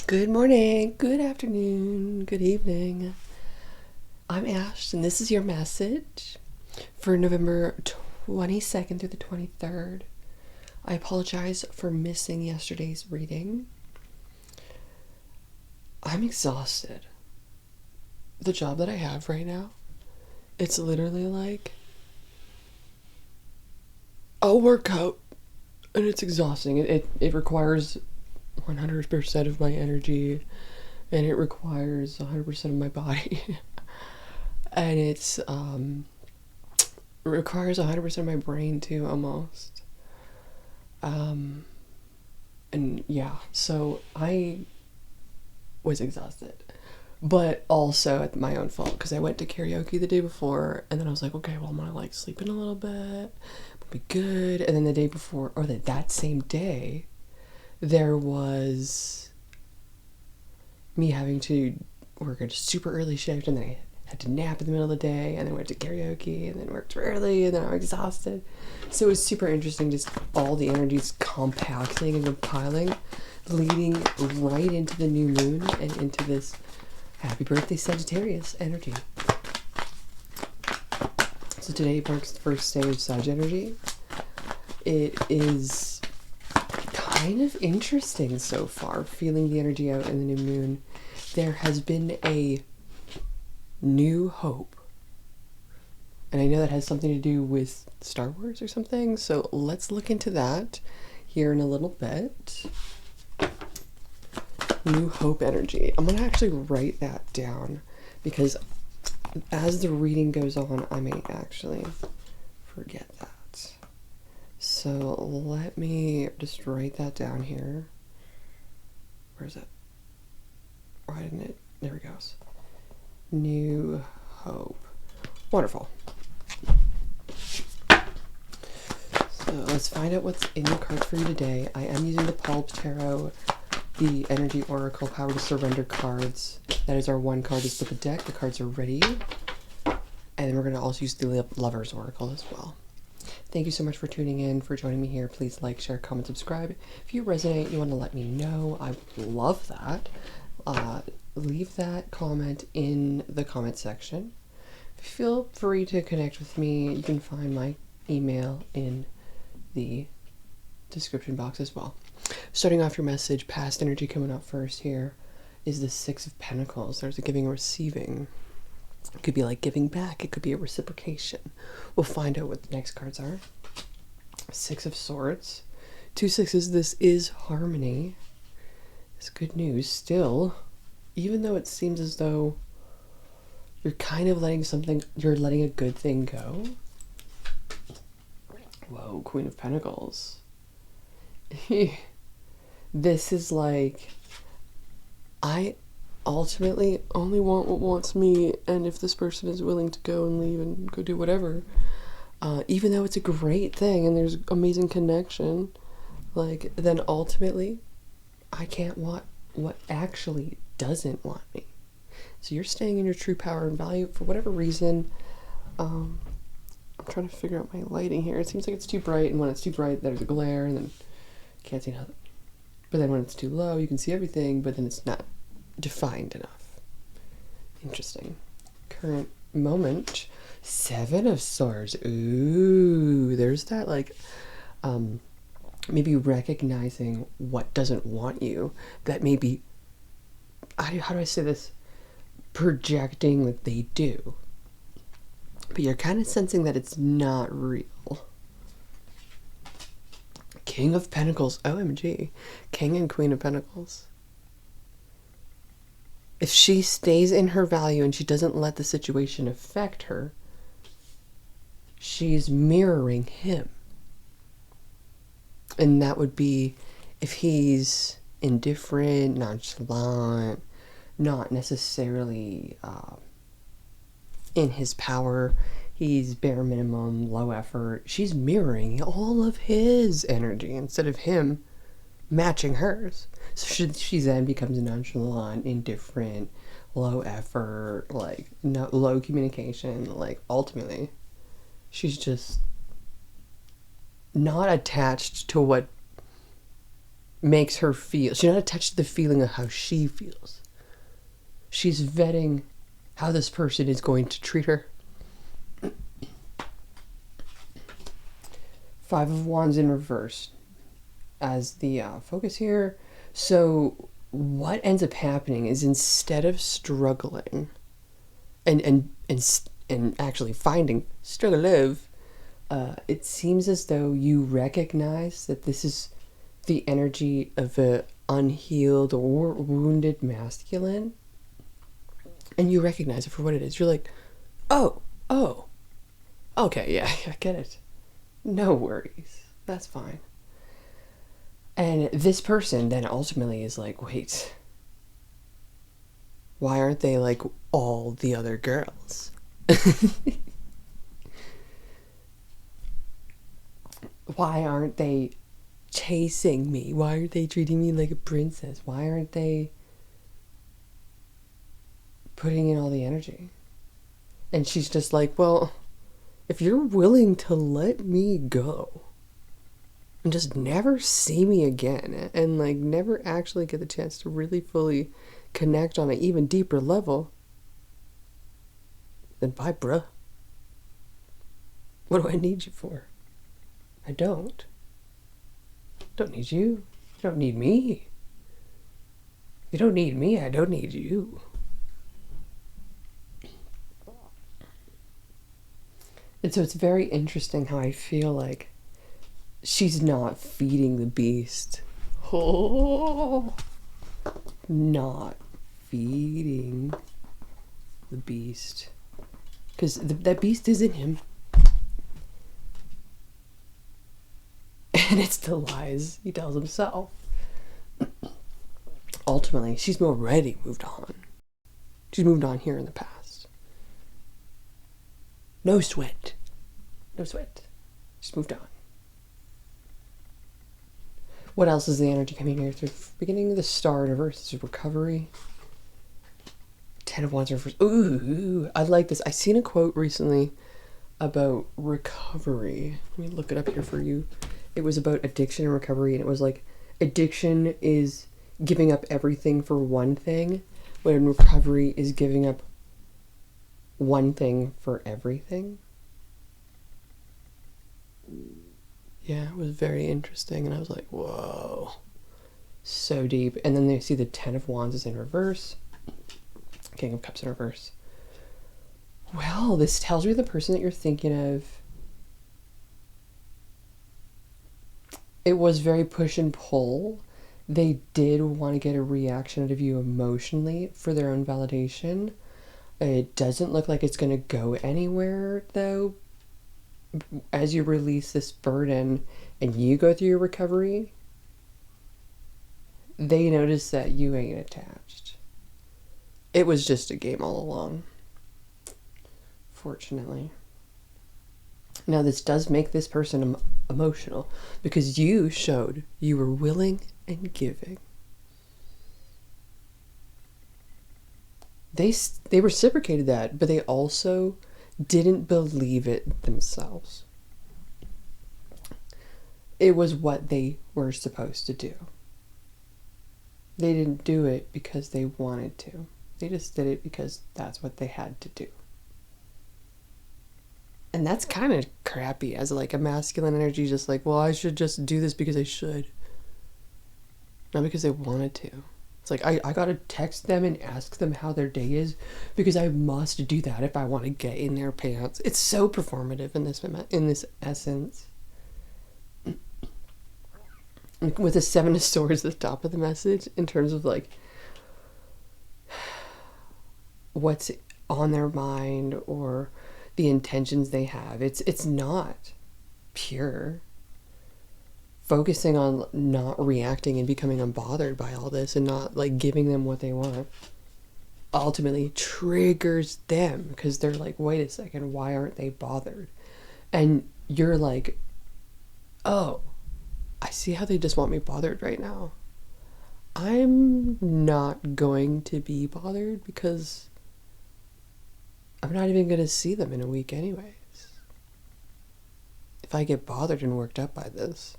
Good morning, good afternoon, good evening. I'm Ash, and this is your message for November 22nd through the 23rd. I apologize for missing yesterday's reading. I'm exhausted. The job that I have right now, it's literally like a workout, and it's exhausting. It requires 100% of my energy, and it requires 100% of my body. And it requires 100% of my brain too, almost. And yeah, so I was exhausted, but also at my own fault, because I went to karaoke the day before, and then I was like, okay, well, I'm gonna like sleep in a little bit, we'll be good. And then the day before, or that same day, there was me having to work a super early shift, and then I had to nap in the middle of the day, and then went to karaoke, and then worked early, and then I'm exhausted. So it was super interesting, just all the energies compacting and compiling, leading right into the new moon and into this happy birthday Sagittarius energy. So today marks the first day of Sag energy. It is kind of interesting so far, feeling the energy out in the new moon. There has been a new hope. And I know that has something to do with Star Wars or something, so let's look into that here in a little bit. New hope energy. I'm going to actually write that down, because as the reading goes on, I may actually forget that. So let me just write that down here. Where is it? Why didn't it? There it goes. New hope. Wonderful. So let's find out what's in the cards for you today. I am using the Pulp Tarot, the Energy Oracle Power to Surrender cards. That is our one card to split the deck. The cards are ready. And then we're going to also use the Lover's Oracle as well. Thank you so much for tuning in, for joining me here. Please like, share, comment, subscribe. If you resonate, you want to let me know. I love that. Leave that comment in the comment section. Feel free to connect with me. You can find my email in the description box as well. Starting off your message, past energy coming up first here is the Six of Pentacles. There's a giving and receiving. It could be like giving back. It could be a reciprocation. We'll find out what the next cards are. Six of Swords. 2 sixes. This is harmony. It's good news. Still, even though it seems as though you're kind of you're letting a good thing go. Whoa, Queen of Pentacles. This is like, I ultimately only want what wants me, and if this person is willing to go and leave and go do whatever, even though it's a great thing and there's amazing connection, like, then ultimately I can't want what actually doesn't want me. So you're staying in your true power and value for whatever reason. I'm trying to figure out my lighting here. It seems like it's too bright, and when it's too bright there's a glare, and then you can't see nothing. But then when it's too low you can see everything, but then it's not defined enough. Interesting. Current moment. 7 of Swords. Ooh, there's that, like, maybe recognizing what doesn't want you. That maybe, how do I say this? Projecting that they do. But you're kind of sensing that it's not real. King of Pentacles. OMG. King and Queen of Pentacles. If she stays in her value and she doesn't let the situation affect her, she's mirroring him. And that would be if he's indifferent, nonchalant, not necessarily in his power, he's bare minimum, low effort. She's mirroring all of his energy instead of him matching hers. So she then becomes nonchalant, indifferent, low effort, like no, low communication. Like, ultimately, she's just not attached to what makes her feel. She's not attached to the feeling of how she feels. She's vetting how this person is going to treat her. Five of Wands in reverse as the focus here. So what ends up happening is, instead of struggling and actually finding struggle, it seems as though you recognize that this is the energy of a unhealed or wounded masculine, and you recognize it for what it is. You're like, oh, okay, yeah, I get it. No worries, that's fine. And this person then ultimately is like, wait, why aren't they like all the other girls? Why aren't they chasing me? Why aren't they treating me like a princess? Why aren't they putting in all the energy? And she's just like, well, if you're willing to let me go and just never see me again, and like never actually get the chance to really fully connect on an even deeper level, then bye, bruh. What do I need you for? I don't need you. You don't need me. You don't need me, I don't need you. And so it's very interesting how I feel like she's not feeding the beast. Oh, not feeding the beast. Because that beast is in him. And it's the lies he tells himself. Ultimately, she's already moved on. She's moved on here in the past. No sweat. No sweat. She's moved on. What else is the energy coming here through? Beginning of the Star in reverse. This is recovery. Ten of Wands in reverse. Ooh, I like this. I seen a quote recently about recovery. Let me look it up here for you. It was about addiction and recovery, and it was like, addiction is giving up everything for one thing, when recovery is giving up one thing for everything. Yeah, it was very interesting, and I was like, whoa, so deep. And then they see the Ten of Wands is in reverse, King of Cups in reverse. Well, this tells me the person that you're thinking of, it was very push and pull. They did want to get a reaction out of you emotionally for their own validation. It doesn't look like it's going to go anywhere, though. As you release this burden and you go through your recovery, they notice that you ain't attached. It was just a game all along, fortunately. Now, this does make this person emotional, because you showed you were willing and giving. They reciprocated that, but they also didn't believe it themselves. It was what they were supposed to do. They didn't do it because they wanted to. They just did it because that's what they had to do. And that's kind of crappy as like a masculine energy, just like, well, I should just do this because I should. Not because I wanted to. It's like, I gotta text them and ask them how their day is because I must do that if I want to get in their pants. It's so performative in this essence. With the Seven of Swords at the top of the message, in terms of like what's on their mind or the intentions they have. It's not pure. Focusing on not reacting and becoming unbothered by all this and not like giving them what they want ultimately triggers them, because they're like, wait a second, why aren't they bothered? And you're like, oh, I see how they just want me bothered right now. I'm not going to be bothered because I'm not even going to see them in a week anyways. If I get bothered and worked up by this,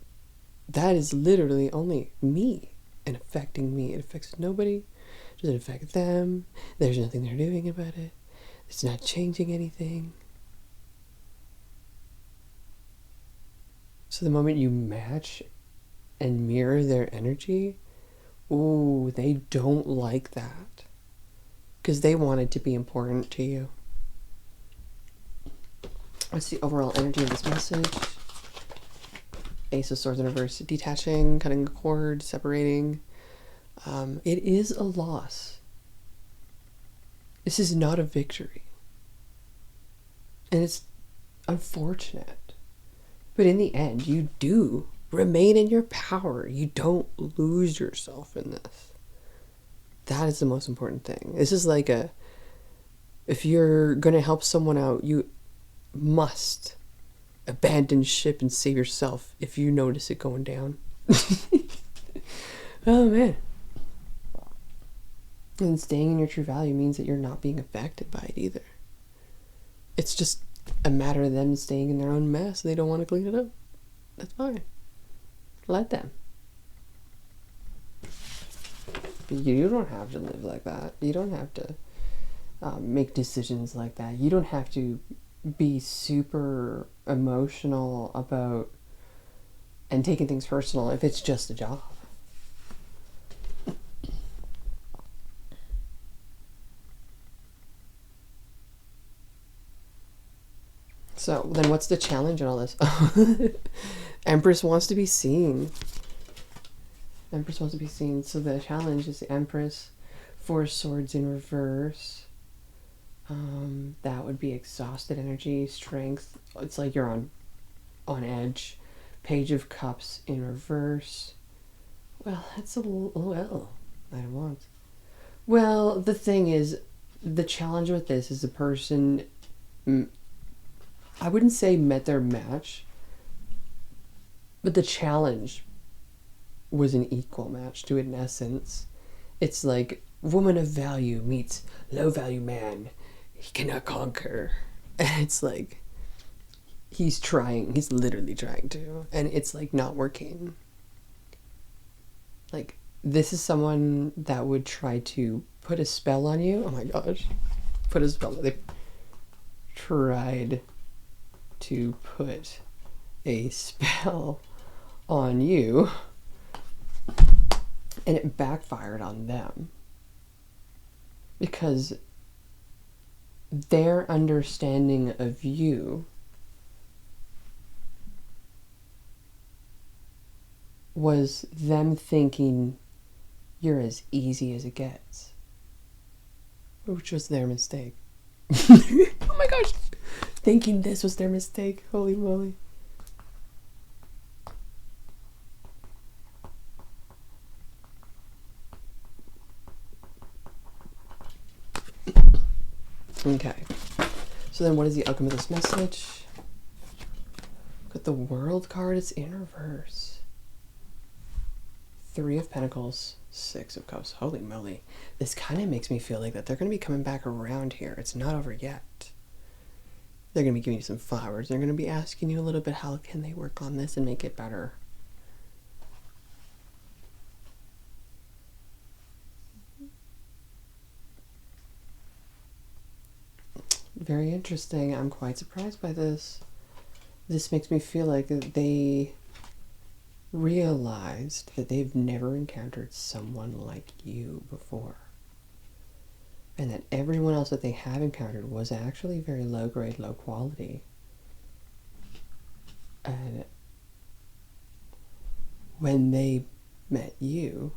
that is literally only me and affecting me. It affects nobody. It doesn't affect them. There's nothing they're doing about it. It's not changing anything. So the moment you match and mirror their energy, ooh, they don't like that. Because they want it to be important to you. What's the overall energy of this message? Ace of Swords in reverse. Detaching, cutting a cord, separating. It is a loss. This is not a victory. And it's unfortunate. But in the end, you do remain in your power. You don't lose yourself in this. That is the most important thing. This is like if you're going to help someone out, you must abandon ship and save yourself if you notice it going down. Oh, man. And staying in your true value means that you're not being affected by it either. It's just a matter of them staying in their own mess. They don't want to clean it up. That's fine. Let them. But you don't have to live like that. You don't have to make decisions like that. You don't have to be super emotional about and taking things personal if it's just a job. So then what's the challenge in all this? Empress wants to be seen. Empress wants to be seen. So the challenge is the Empress, 4 swords in reverse. That would be exhausted energy, strength. It's like you're on edge. Page of Cups in reverse. Well, that's a little I don't want. Well, the thing is, the challenge with this is the person, I wouldn't say met their match, but the challenge was an equal match to it in essence. It's like woman of value meets low value man. He cannot conquer. And it's like he's literally trying to, and it's like not working. Like this is someone that would try to put a spell on you. Oh my gosh. Put a spell. They tried to put a spell on you and it backfired on them because their understanding of you was them thinking you're as easy as it gets, which was their mistake. Oh my gosh, thinking this was their mistake. Holy moly. Okay, so then what is the outcome of this message? Got the World card, it's in reverse. 3 of Pentacles, 6 of Cups. Holy moly. This kind of makes me feel like that they're going to be coming back around here. It's not over yet. They're going to be giving you some flowers. They're going to be asking you a little bit how can they work on this and make it better. Very interesting. I'm quite surprised by this. This makes me feel like they realized that they've never encountered someone like you before. And that everyone else that they have encountered was actually very low grade, low quality. And when they met you,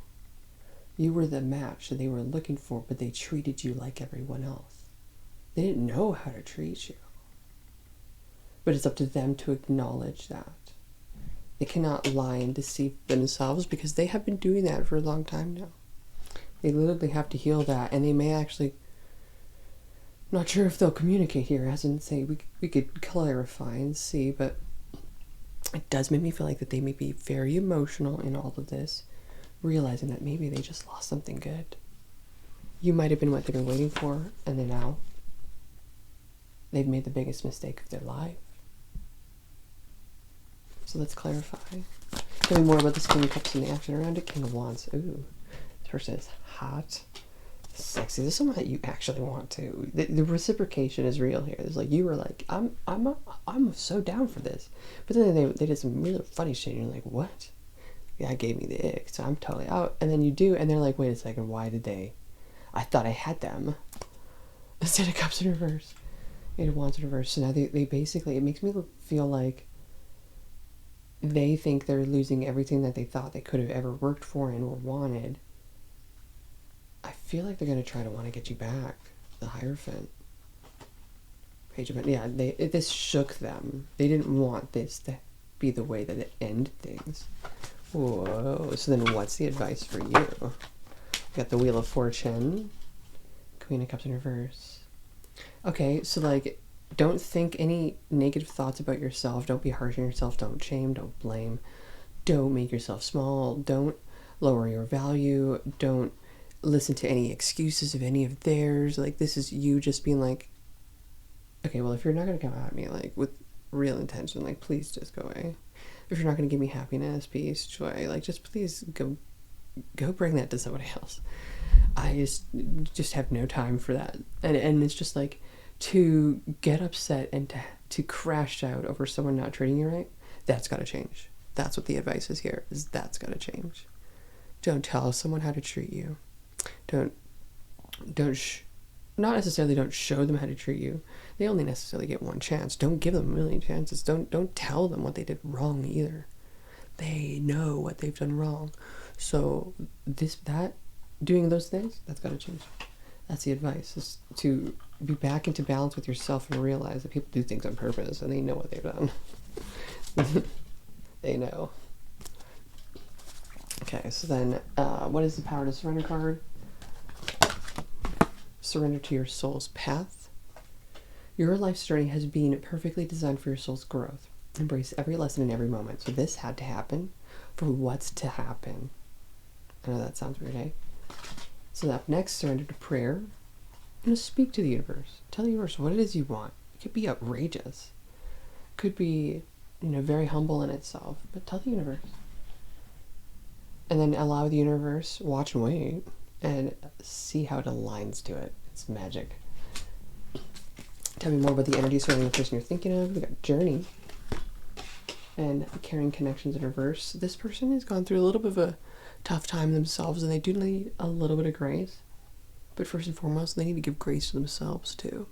you were the match that they were looking for, but they treated you like everyone else. They didn't know how to treat you. But it's up to them to acknowledge that. They cannot lie and deceive themselves because they have been doing that for a long time now. They literally have to heal that, and they may actually, I'm not sure if they'll communicate here, as in say we could clarify and see, but it does make me feel like that they may be very emotional in all of this, realizing that maybe they just lost something good. You might have been what they've been waiting for, and then now they've made the biggest mistake of their life. So let's clarify. Tell me more about this King of Cups in the action around it. King of Wands. Ooh, this person is hot, sexy. This is someone that you actually want to. The reciprocation is real here. It's like you were like, I'm so down for this, but then they did some really funny shit. And you're like, what? Yeah, it gave me the ick, so I'm totally out. And then you do, and they're like, wait a second, why did they? I thought I had them. Instead of Cups in reverse, Eight of Wands in reverse. So now they basically, it makes me feel like they think they're losing everything that they thought they could have ever worked for and or wanted. I feel like they're going to try to want to get you back. The Hierophant. Page of, yeah, this shook them. They didn't want this to be the way that it ended things. Whoa. So then what's the advice for you? We got the Wheel of Fortune. Queen of Cups in reverse. Okay, so like, don't think any negative thoughts about yourself. Don't be harsh on yourself. Don't shame. Don't blame. Don't make yourself small. Don't lower your value. Don't listen to any excuses of any of theirs. Like, this is you just being like, okay, well, if you're not going to come at me, like, with real intention, like, please just go away. If you're not going to give me happiness, peace, joy, like, just please go bring that to somebody else. I just have no time for that. And it's just like, to get upset and to crash out over someone not treating you right, that's got to change. That's what the advice is here, is that's got to change. Don't tell someone how to treat you. Not necessarily don't show them how to treat you. They only necessarily get one chance. Don't give them a million chances. Don't tell them what they did wrong either. They know what they've done wrong. So doing those things, that's got to change. That's the advice, is to be back into balance with yourself and realize that people do things on purpose and they know what they've done. They know. Okay, so then what is the Power to Surrender card? Surrender to your soul's path. Your life's journey has been perfectly designed for your soul's growth. Embrace every lesson in every moment. So this had to happen for what's to happen. I know that sounds weird, eh? So up next, surrender to prayer. And speak to the universe. Tell the universe what it is you want. It could be outrageous. It could be, very humble in itself. But tell the universe. And then allow the universe, watch and wait, and see how it aligns to it. It's magic. Tell me more about the energy surrounding the person you're thinking of. We got Journey. And Carrying Connections in reverse. This person has gone through a little bit of a tough time themselves, and they do need a little bit of grace. But first and foremost, they need to give grace to themselves too.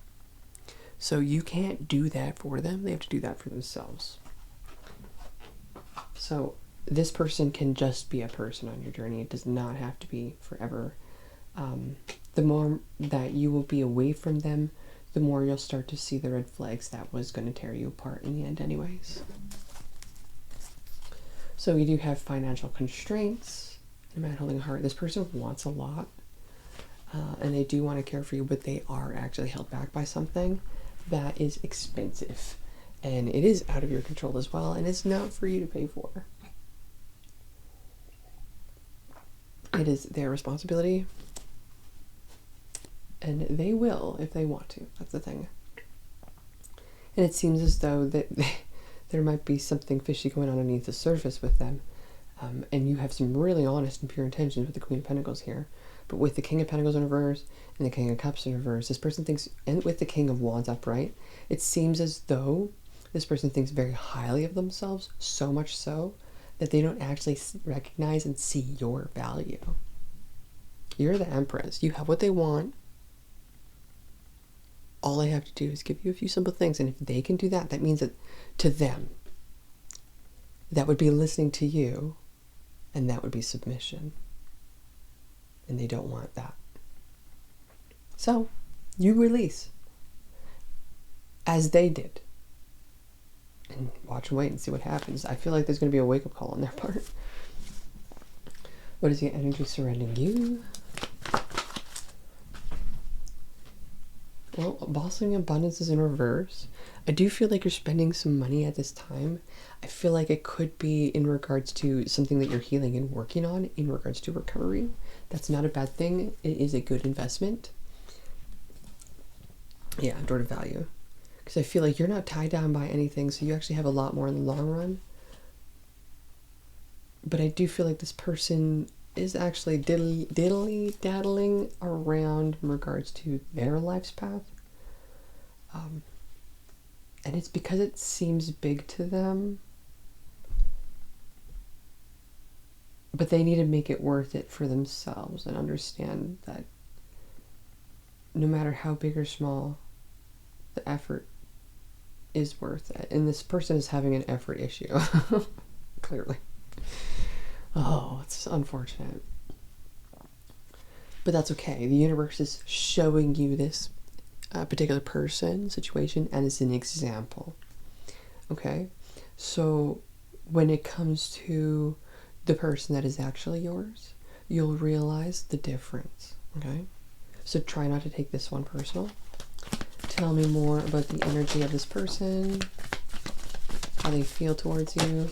So you can't do that for them. They have to do that for themselves. So this person can just be a person on your journey. It does not have to be forever. The more that you will be away from them, the more you'll start to see the red flags that was going to tear you apart in the end anyways. So we do have financial constraints. A man holding a heart. This person wants a lot. And they do want to care for you, but they are actually held back by something that is expensive. And it is out of your control as well, and it's not for you to pay for. It is their responsibility. And they will if they want to. That's the thing. And it seems as though that there might be something fishy going on underneath the surface with them. And you have some really honest and pure intentions with the Queen of Pentacles here. But with the King of Pentacles in reverse and the King of Cups in reverse, this person thinks, and with the King of Wands upright, it seems as though this person thinks very highly of themselves, so much so that they don't actually recognize and see your value. You're the Empress. You have what they want. All they have to do is give you a few simple things, and if they can do that, that means that to them, that would be listening to you, and that would be submission. And they don't want that. So, you release. As they did. And watch and wait and see what happens. I feel like there's going to be a wake-up call on their part. What is the energy surrounding you? Well, Blossoming Abundance is in reverse. I do feel like you're spending some money at this time. I feel like it could be in regards to something that you're healing and working on in regards to recovery. That's not a bad thing. It is a good investment. Yeah, door to value. Because I feel like you're not tied down by anything, so you actually have a lot more in the long run. But I do feel like this person is actually diddly-daddling around in regards to their life's path. And it's because it seems big to them. But they need to make it worth it for themselves and understand that no matter how big or small, the effort is worth it. And this person is having an effort issue. Clearly. Oh, it's unfortunate. But that's okay. The universe is showing you this particular person, situation, and it's an example. Okay? So when it comes to the person that is actually yours, you'll realize the difference. Okay? So try not to take this one personal. Tell me more about the energy of this person, how they feel towards you,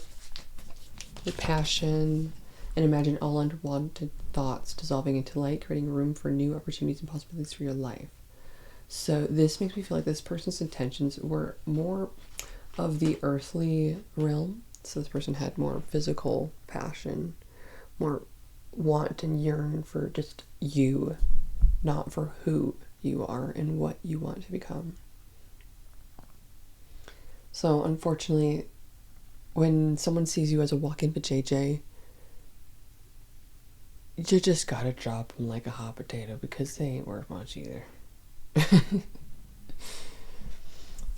the passion, and imagine all unwanted thoughts dissolving into light, creating room for new opportunities and possibilities for your life. So this makes me feel like this person's intentions were more of the earthly realm. So this person had more physical passion, more want and yearn for just you, not for who you are and what you want to become. So unfortunately, when someone sees you as a walk-in vajayjay, you just gotta drop them like a hot potato because they ain't worth much either.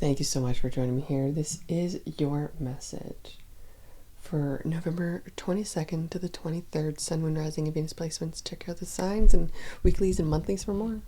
Thank you so much for joining me here. This is your message for November 22nd to the 23rd, Sun, Moon, Rising, and Venus placements. Check out the signs and weeklies and monthlies for more.